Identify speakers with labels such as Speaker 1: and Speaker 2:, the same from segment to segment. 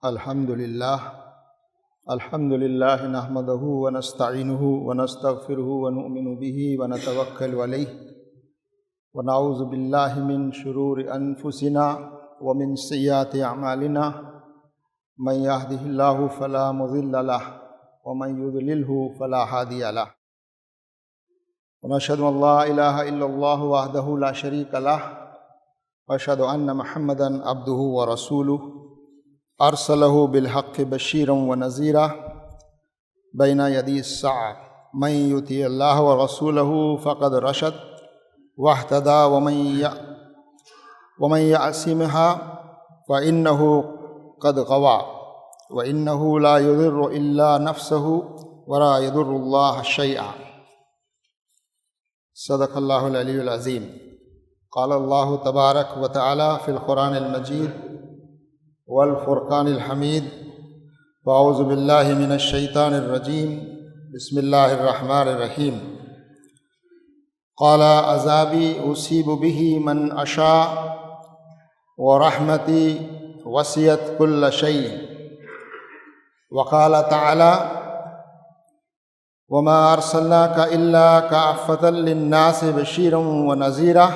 Speaker 1: الحمد للہ نحمده ونستعینه ونستغفره ونؤمن به ونتوکل علیہ ونعوذ باللہ من شرور انفسنا ومن سیئات اعمالنا من یهده اللہ فلا مضل له ومن یضللہ فلا ہادی له ونشهد ان لا الہ الا اللہ وحدہ لا شریک له واشهد ان محمدا عبدہ ورسولہ ارسلہ بالحق بشیرا ونذیرا بین یدی الساعة من یطیع اللہ ورسولہ فقد رشد واہتدی ومن یعصمها فإنہ قد غوی وإنہ لا یضر الا نفسہ ولا یضر اللہ شیئا۔ صدق اللہ العلی العظیم۔ قال اللہ تبارک و تعالی فی القرآن المجید والفرقان الحمید۔ واعوذ باللہ من الشیطان الرجیم، بسم اللہ الرحمن الرحیم۔ قال عذابی اصیب به من اشاء ورحمتی وسعت کل شیء۔ وقال تعالی وما ارسلناک الا کافۃ للناس بشیرا ونذیرا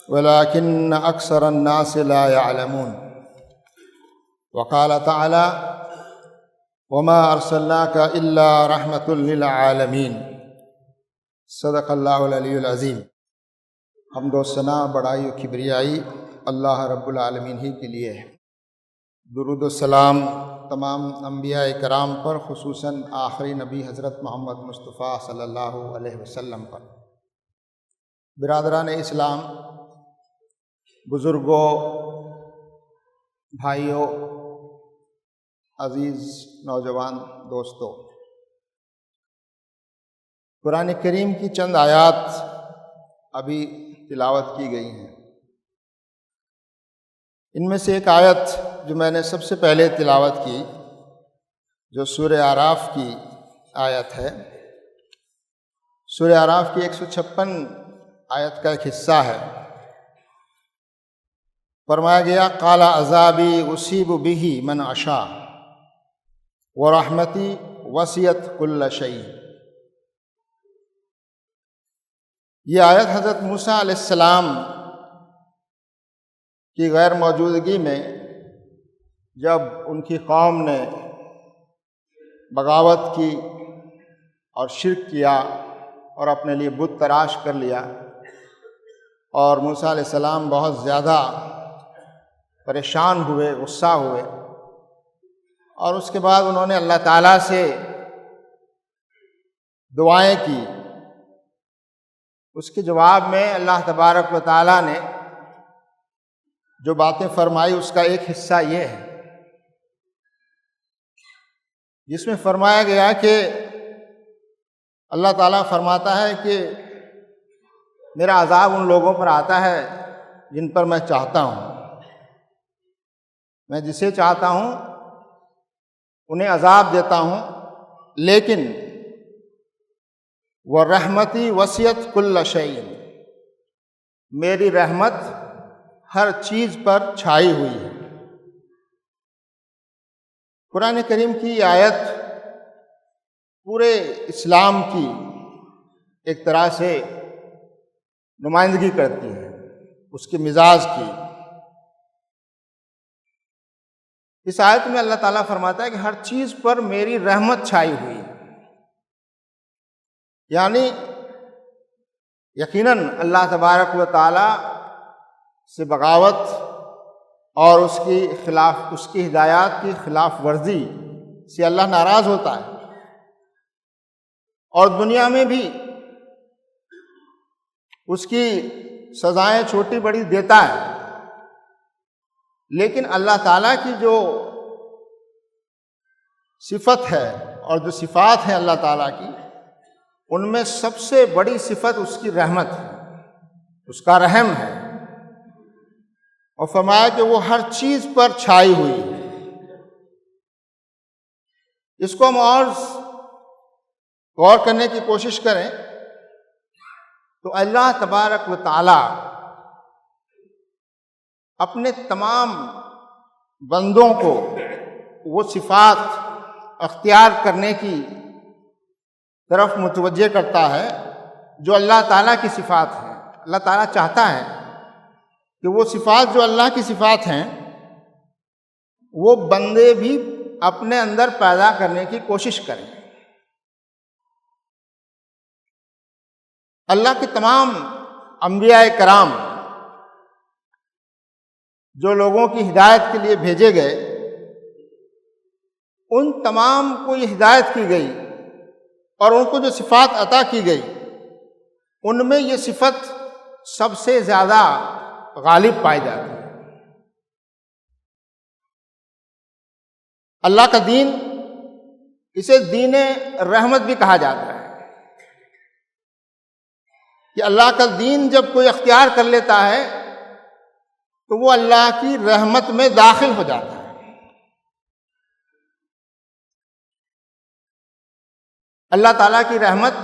Speaker 1: ولکن اکثر الناس لا یعلمون۔ وقال تعالی وما ارسلناک الا رحمۃ للعالمین۔ صدق اللہ العلی العظیم۔ حمد و ثنا، بڑائی و کبریائی اللہ رب العالمین ہی کے لیے ہے۔ درود و سلام تمام انبیاء کرام پر، خصوصاً آخری نبی حضرت محمد مصطفیٰ صلی اللہ علیہ وسلم پر۔ برادران اسلام، بزرگوں، بھائیوں، عزیز نوجوان دوستوں، قرآن کریم کی چند آیات ابھی تلاوت کی گئی ہیں۔ ان میں سے ایک آیت جو میں نے سب سے پہلے تلاوت کی، جو سورہ اعراف کی آیت ہے، سورہ اعراف کی 156 آیت کا ایک حصہ ہے۔ فرمایا گیا قال عذابی اصیب به من اشاء ورحمتی وسعت کل شیء۔ یہ آیت حضرت موسیٰ علیہ السلام کی غیر موجودگی میں جب ان کی قوم نے بغاوت کی اور شرک کیا اور اپنے لیے بت تراش کر لیا، اور موسیٰ علیہ السلام بہت زیادہ پریشان ہوئے، غصہ ہوئے، اور اس کے بعد انہوں نے اللہ تعالیٰ سے دعائیں کی۔ اس کے جواب میں اللہ تبارک و تعالیٰ نے جو باتیں فرمائی، اس کا ایک حصہ یہ ہے جس میں فرمایا گیا کہ اللہ تعالیٰ فرماتا ہے کہ میرا عذاب ان لوگوں پر آتا ہے جن پر میں چاہتا ہوں، میں جسے چاہتا ہوں انہیں عذاب دیتا ہوں، لیکن وَرَحْمَتِي وَسِعَتْ كُلَّ شَيْءٍ، میری رحمت ہر چیز پر چھائی ہوئی ہے۔ قرآن کریم کی یہ آیت پورے اسلام کی ایک طرح سے نمائندگی کرتی ہے، اس کے مزاج کی۔ اس آیت میں اللہ تعالیٰ فرماتا ہے کہ ہر چیز پر میری رحمت چھائی ہوئی ہے، یعنی یقیناً اللہ تبارک و تعالیٰ سے بغاوت اور اس کی ہدایات کی خلاف ورزی سے اللہ ناراض ہوتا ہے، اور دنیا میں بھی اس کی سزائیں چھوٹی بڑی دیتا ہے، لیکن اللہ تعالیٰ کی جو صفت ہے اور جو صفات ہیں اللہ تعالیٰ کی، ان میں سب سے بڑی صفت اس کی رحمت ہے، اس کا رحم ہے، اور فرمایا کہ وہ ہر چیز پر چھائی ہوئی ہے۔ اس کو ہم اور غور کرنے کی کوشش کریں تو اللہ تبارک و تعالی اپنے تمام بندوں کو وہ صفات اختیار کرنے کی طرف متوجہ کرتا ہے جو اللہ تعالیٰ کی صفات ہیں۔ اللہ تعالیٰ چاہتا ہے کہ وہ صفات جو اللہ کی صفات ہیں وہ بندے بھی اپنے اندر پیدا کرنے کی کوشش کریں۔ اللہ کے تمام انبیاء کرام جو لوگوں کی ہدایت کے لیے بھیجے گئے، ان تمام کو یہ ہدایت کی گئی اور ان کو جو صفات عطا کی گئی ان میں یہ صفت سب سے زیادہ غالب پائی جاتی ہے۔ اللہ کا دین، اسے دین رحمت بھی کہا جاتا ہے کہ اللہ کا دین جب کوئی اختیار کر لیتا ہے تو وہ اللہ کی رحمت میں داخل ہو جاتا ہے۔ اللہ تعالیٰ کی رحمت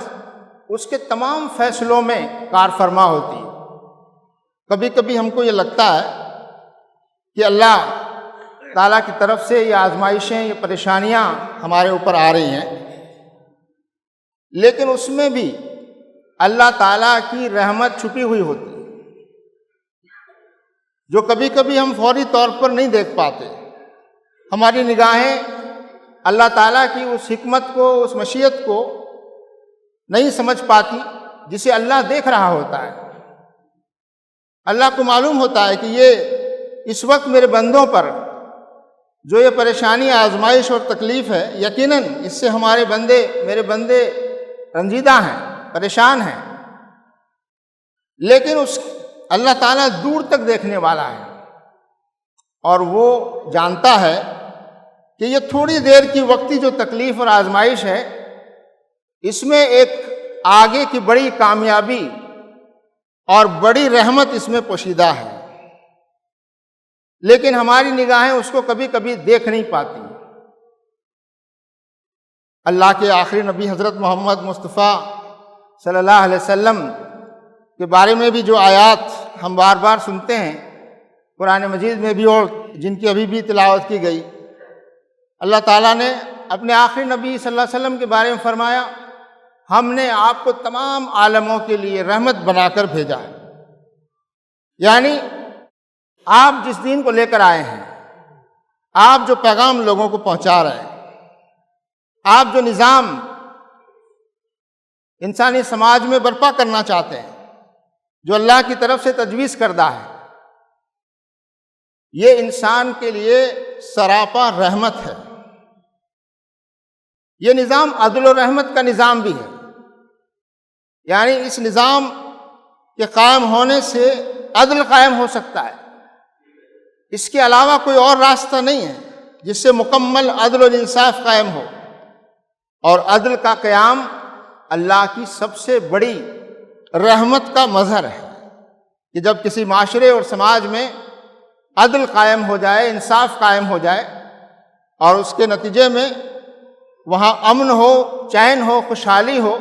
Speaker 1: اس کے تمام فیصلوں میں کار فرما ہوتی ہے۔ کبھی کبھی ہم کو یہ لگتا ہے کہ اللہ تعالیٰ کی طرف سے یہ آزمائشیں، یہ پریشانیاں ہمارے اوپر آ رہی ہیں، لیکن اس میں بھی اللہ تعالیٰ کی رحمت چھپی ہوئی ہوتی ہے جو کبھی کبھی ہم فوری طور پر نہیں دیکھ پاتے۔ ہماری نگاہیں اللہ تعالیٰ کی اس حکمت کو، اس مشیت کو نہیں سمجھ پاتی جسے اللہ دیکھ رہا ہوتا ہے۔ اللہ کو معلوم ہوتا ہے کہ یہ اس وقت میرے بندوں پر جو یہ پریشانی، آزمائش اور تکلیف ہے، یقیناً اس سے میرے بندے رنجیدہ ہیں، پریشان ہیں، لیکن اللہ تعالیٰ دور تک دیکھنے والا ہے اور وہ جانتا ہے کہ یہ تھوڑی دیر کی وقتی جو تکلیف اور آزمائش ہے، اس میں ایک آگے کی بڑی کامیابی اور بڑی رحمت اس میں پوشیدہ ہے، لیکن ہماری نگاہیں اس کو کبھی کبھی دیکھ نہیں پاتی۔ اللہ کے آخری نبی حضرت محمد مصطفیٰ صلی اللہ علیہ وسلم کے بارے میں بھی جو آیات ہم بار بار سنتے ہیں قرآن مجید میں بھی اور جن کی ابھی بھی تلاوت کی گئی، اللہ تعالیٰ نے اپنے آخری نبی صلی اللہ علیہ وسلم کے بارے میں فرمایا، ہم نے آپ کو تمام عالموں کے لیے رحمت بنا کر بھیجا ہے۔ یعنی آپ جس دین کو لے کر آئے ہیں، آپ جو پیغام لوگوں کو پہنچا رہے ہیں، آپ جو نظام انسانی سماج میں برپا کرنا چاہتے ہیں، جو اللہ کی طرف سے تجویز کردہ ہے، یہ انسان کے لیے سراپا رحمت ہے۔ یہ نظام عدل و رحمت کا نظام بھی ہے، یعنی اس نظام کے قائم ہونے سے عدل قائم ہو سکتا ہے، اس کے علاوہ کوئی اور راستہ نہیں ہے جس سے مکمل عدل و انصاف قائم ہو، اور عدل کا قیام اللہ کی سب سے بڑی رحمت کا مظہر ہے کہ جب کسی معاشرے اور سماج میں عدل قائم ہو جائے، انصاف قائم ہو جائے، اور اس کے نتیجے میں وہاں امن ہو، چین ہو، خوشحالی ہو،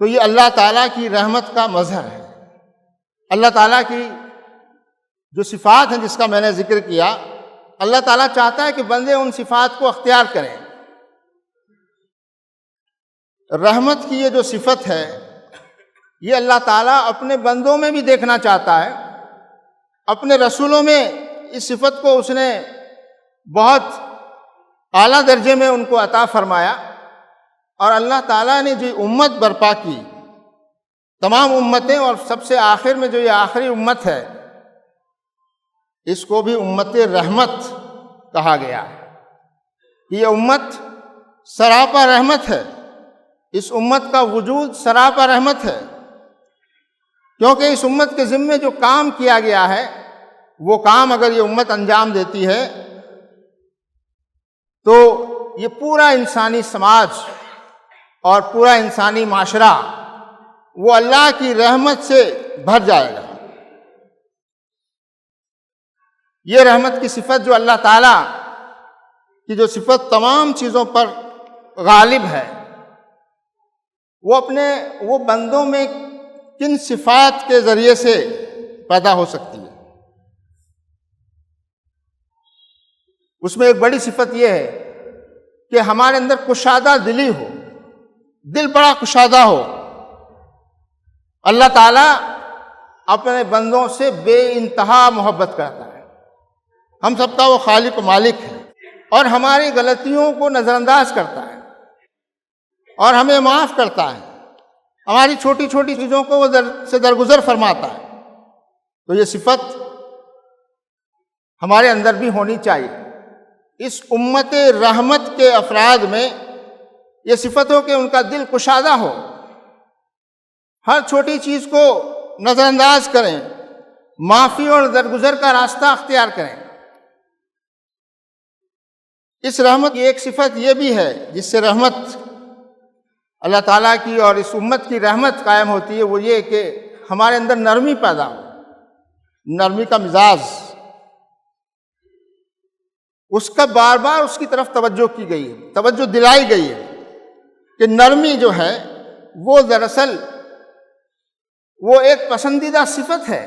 Speaker 1: تو یہ اللہ تعالیٰ کی رحمت کا مظہر ہے۔ اللہ تعالیٰ کی جو صفات ہیں جس کا میں نے ذکر کیا، اللہ تعالیٰ چاہتا ہے کہ بندے ان صفات کو اختیار کریں۔ رحمت کی یہ جو صفت ہے، یہ اللہ تعالیٰ اپنے بندوں میں بھی دیکھنا چاہتا ہے۔ اپنے رسولوں میں اس صفت کو اس نے بہت اعلیٰ درجے میں ان کو عطا فرمایا، اور اللہ تعالیٰ نے جو امت برپا کی، تمام امتیں، اور سب سے آخر میں جو یہ آخری امت ہے، اس کو بھی امت رحمت کہا گیا ہے۔ یہ امت سراپا رحمت ہے، اس امت کا وجود سراپا رحمت ہے، کیونکہ اس امت کے ذمے جو کام کیا گیا ہے، وہ کام اگر یہ امت انجام دیتی ہے تو یہ پورا انسانی سماج اور پورا انسانی معاشرہ وہ اللہ کی رحمت سے بھر جائے گا۔ یہ رحمت کی صفت جو اللہ تعالیٰ کی جو صفت تمام چیزوں پر غالب ہے، وہ بندوں میں کن صفات کے ذریعے سے پیدا ہو سکتی ہے؟ اس میں ایک بڑی صفت یہ ہے کہ ہمارے اندر کشادہ دلی ہو، دل بڑا کشادہ ہو۔ اللہ تعالیٰ اپنے بندوں سے بے انتہا محبت کرتا ہے۔ ہم سب کا وہ خالق و مالک ہے، اور ہماری غلطیوں کو نظر انداز کرتا ہے اور ہمیں معاف کرتا ہے، ہماری چھوٹی چھوٹی چیزوں کو وہ سے درگزر فرماتا ہے۔ تو یہ صفت ہمارے اندر بھی ہونی چاہیے۔ اس امت رحمت کے افراد میں یہ صفت ہو کہ ان کا دل کشادہ ہو، ہر چھوٹی چیز کو نظر انداز کریں، معافی اور درگزر کا راستہ اختیار کریں۔ اس رحمت کی ایک صفت یہ بھی ہے جس سے رحمت اللہ تعالیٰ کی اور اس امت کی رحمت قائم ہوتی ہے، وہ یہ کہ ہمارے اندر نرمی پیدا ہو، نرمی کا مزاج، اس کا بار بار اس کی طرف توجہ کی گئی ہے، توجہ دلائی گئی ہے کہ نرمی جو ہے وہ دراصل وہ ایک پسندیدہ صفت ہے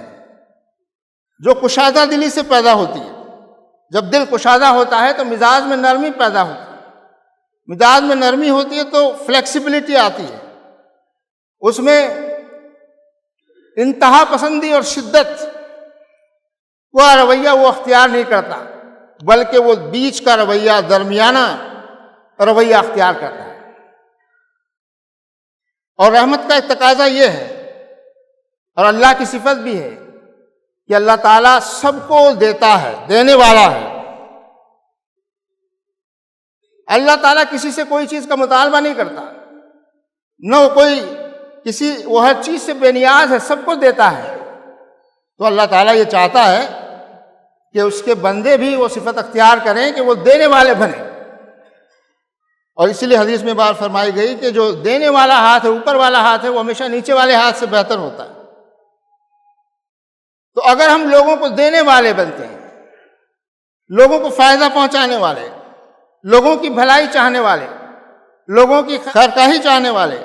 Speaker 1: جو کشادہ دلی سے پیدا ہوتی ہے۔ جب دل کشادہ ہوتا ہے تو مزاج میں نرمی پیدا ہوتی ہے، مزاج میں نرمی ہوتی ہے تو فلیکسیبلٹی آتی ہے، اس میں انتہا پسندی اور شدت کا رویہ وہ اختیار نہیں کرتا، بلکہ وہ بیچ کا رویہ، درمیانہ رویہ اختیار کرتا ہے۔ اور رحمت کا ایک تقاضا یہ ہے، اور اللہ کی صفت بھی ہے کہ اللہ تعالیٰ سب کو دیتا ہے، دینے والا ہے۔ اللہ تعالیٰ کسی سے کوئی چیز کا مطالبہ نہیں کرتا، نہ وہ ہر چیز سے بے نیاز ہے، سب کو دیتا ہے۔ تو اللہ تعالیٰ یہ چاہتا ہے کہ اس کے بندے بھی وہ صفت اختیار کریں کہ وہ دینے والے بنیں۔ اور اسی لیے حدیث میں بات فرمائی گئی کہ جو دینے والا ہاتھ ہے، اوپر والا ہاتھ ہے، وہ ہمیشہ نیچے والے ہاتھ سے بہتر ہوتا ہے۔ تو اگر ہم لوگوں کو دینے والے بنتے ہیں، لوگوں کو فائدہ پہنچانے والے، لوگوں کی بھلائی چاہنے والے، لوگوں کی خیرخواہی چاہنے والے،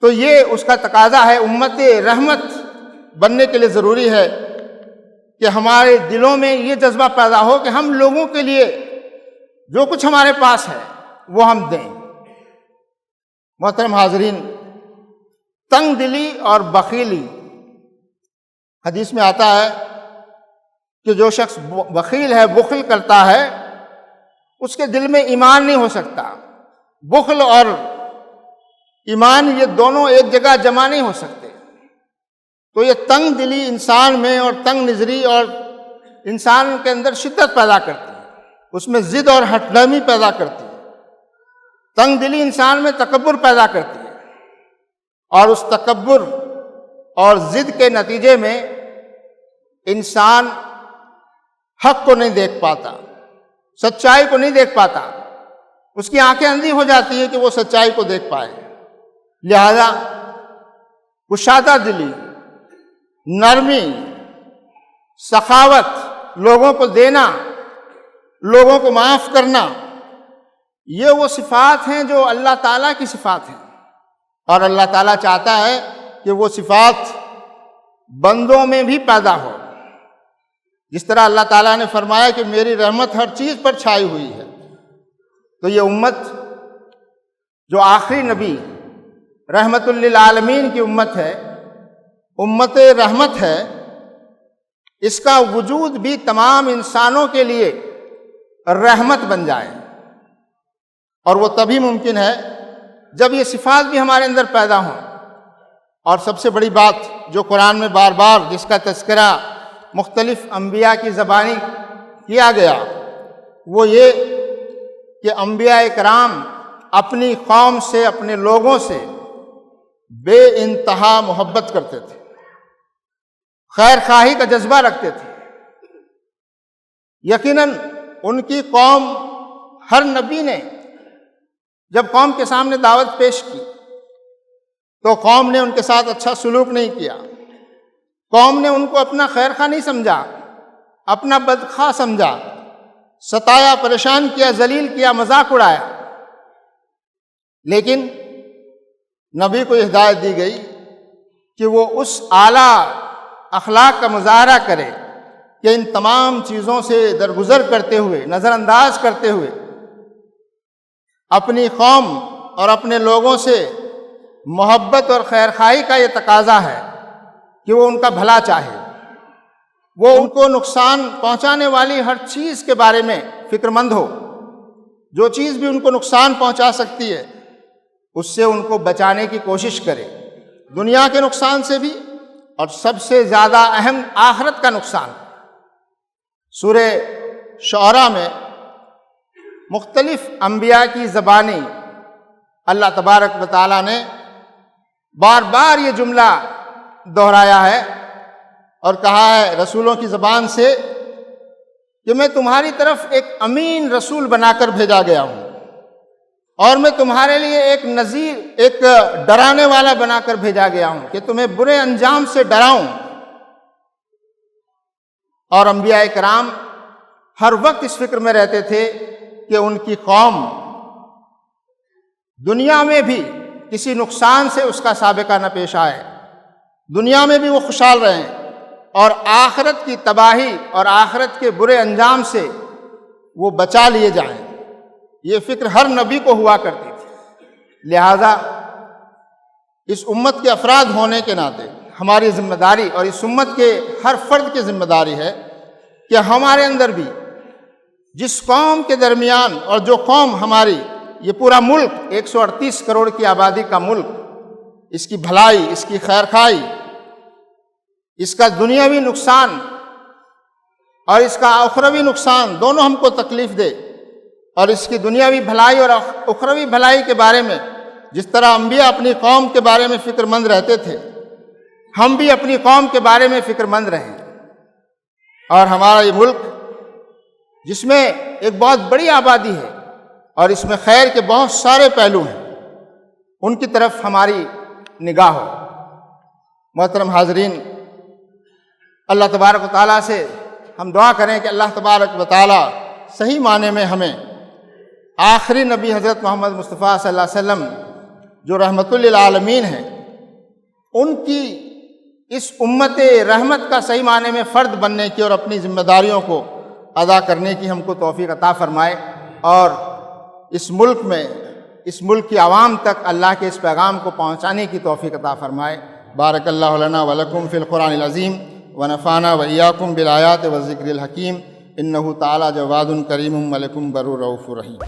Speaker 1: تو یہ اس کا تقاضا ہے۔ امت رحمت بننے کے لیے ضروری ہے کہ ہمارے دلوں میں یہ جذبہ پیدا ہو کہ ہم لوگوں کے لیے جو کچھ ہمارے پاس ہے وہ ہم دیں۔ محترم حاضرین، تنگ دلی اور بخیلی، حدیث میں آتا ہے کہ جو شخص بخیل ہے، بخل کرتا ہے، اس کے دل میں ایمان نہیں ہو سکتا۔ بخل اور ایمان یہ دونوں ایک جگہ جمع نہیں ہو سکتے۔ تو یہ تنگ دلی انسان میں اور تنگ نظری اور انسان کے اندر شدت پیدا کرتی ہے، اس میں ضد اور ہٹ درمی پیدا کرتی ہے۔ تنگ دلی انسان میں تکبر پیدا کرتی ہے، اور اس تکبر اور ضد کے نتیجے میں انسان حق کو نہیں دیکھ پاتا، سچائی کو نہیں دیکھ پاتا، اس کی آنکھیں اندھی ہو جاتی ہیں کہ وہ سچائی کو دیکھ پائے۔ لہذا کشادہ دلی، نرمی، سخاوت، لوگوں کو دینا، لوگوں کو معاف کرنا، یہ وہ صفات ہیں جو اللہ تعالیٰ کی صفات ہیں، اور اللہ تعالیٰ چاہتا ہے کہ وہ صفات بندوں میں بھی پیدا ہو۔ جس طرح اللہ تعالیٰ نے فرمایا کہ میری رحمت ہر چیز پر چھائی ہوئی ہے، تو یہ امت جو آخری نبی رحمت للعالمین کی امت ہے، امت رحمت ہے، اس کا وجود بھی تمام انسانوں کے لیے رحمت بن جائے، اور وہ تبھی ممکن ہے جب یہ صفات بھی ہمارے اندر پیدا ہوں۔ اور سب سے بڑی بات جو قرآن میں بار بار جس کا تذکرہ مختلف انبیاء کی زبانی کیا گیا، وہ یہ کہ انبیاء کرام اپنی قوم سے، اپنے لوگوں سے بے انتہا محبت کرتے تھے، خیر خواہی کا جذبہ رکھتے تھے۔ یقیناً ان کی قوم، ہر نبی نے جب قوم کے سامنے دعوت پیش کی تو قوم نے ان کے ساتھ اچھا سلوک نہیں کیا، قوم نے ان کو اپنا خیر خواہ نہیں سمجھا، اپنا بدخواہ سمجھا، ستایا، پریشان کیا، ذلیل کیا، مذاق اڑایا۔ لیکن نبی کو ہدایت دی گئی کہ وہ اس اعلیٰ اخلاق کا مظاہرہ کرے کہ ان تمام چیزوں سے درگزر کرتے ہوئے، نظر انداز کرتے ہوئے اپنی قوم اور اپنے لوگوں سے محبت اور خیرخواہی کا یہ تقاضا ہے کہ وہ ان کا بھلا چاہے، وہ ان کو نقصان پہنچانے والی ہر چیز کے بارے میں فکر مند ہو، جو چیز بھی ان کو نقصان پہنچا سکتی ہے اس سے ان کو بچانے کی کوشش کرے، دنیا کے نقصان سے بھی اور سب سے زیادہ اہم آخرت کا نقصان۔ سورہ شعراء میں مختلف انبیاء کی زبانی اللہ تبارک و تعالیٰ نے بار بار یہ جملہ دہرایا ہے اور کہا ہے رسولوں کی زبان سے کہ میں تمہاری طرف ایک امین رسول بنا کر بھیجا گیا ہوں، اور میں تمہارے لیے ایک نذیر، ایک ڈرانے والا بنا کر بھیجا گیا ہوں کہ تمہیں برے انجام سے ڈراؤں۔ اور انبیاء کرام ہر وقت اس فکر میں رہتے تھے کہ ان کی قوم دنیا میں بھی کسی نقصان سے اس کا سابقہ نہ پیش آئے، دنیا میں بھی وہ خوشحال رہیں، اور آخرت کی تباہی اور آخرت کے برے انجام سے وہ بچا لیے جائیں۔ یہ فکر ہر نبی کو ہوا کرتی تھی۔ لہذا اس امت کے افراد ہونے کے ناطے ہماری ذمہ داری اور اس امت کے ہر فرد کی ذمہ داری ہے کہ ہمارے اندر بھی جس قوم کے درمیان، اور جو قوم ہماری یہ پورا ملک 138 کروڑ کی آبادی کا ملک، اس کی بھلائی، اس کی خیرخواہی، اس کا دنیاوی نقصان اور اس کا اخروی نقصان دونوں ہم کو تکلیف دے، اور اس کی دنیاوی بھلائی اور اخروی بھلائی کے بارے میں جس طرح انبیاء اپنی قوم کے بارے میں فکر مند رہتے تھے، ہم بھی اپنی قوم کے بارے میں فکر مند رہیں، اور ہمارا یہ ملک جس میں ایک بہت بڑی آبادی ہے اور اس میں خیر کے بہت سارے پہلو ہیں، ان کی طرف ہماری نگاہ ہو۔ محترم حاضرین، اللہ تبارک و تعالیٰ سے ہم دعا کریں کہ اللہ تبارک و تعالیٰ صحیح معنی میں ہمیں آخری نبی حضرت محمد مصطفیٰ صلی اللہ علیہ وسلم جو رحمت للعالمین ہیں، ان کی اس امت رحمت کا صحیح معنی میں فرد بننے کی اور اپنی ذمہ داریوں کو ادا کرنے کی ہم کو توفیق عطا فرمائے، اور اس ملک میں، اس ملک کی عوام تک اللہ کے اس پیغام کو پہنچانے کی توفیق عطا فرمائے۔ بارک اللہ لنا ولکم فی القرآن العظیم ونفعنا وإیاکم بالآیات والذکر الحکیم، انہ تعالی جواد کریم ملک بر رؤوف رحیم۔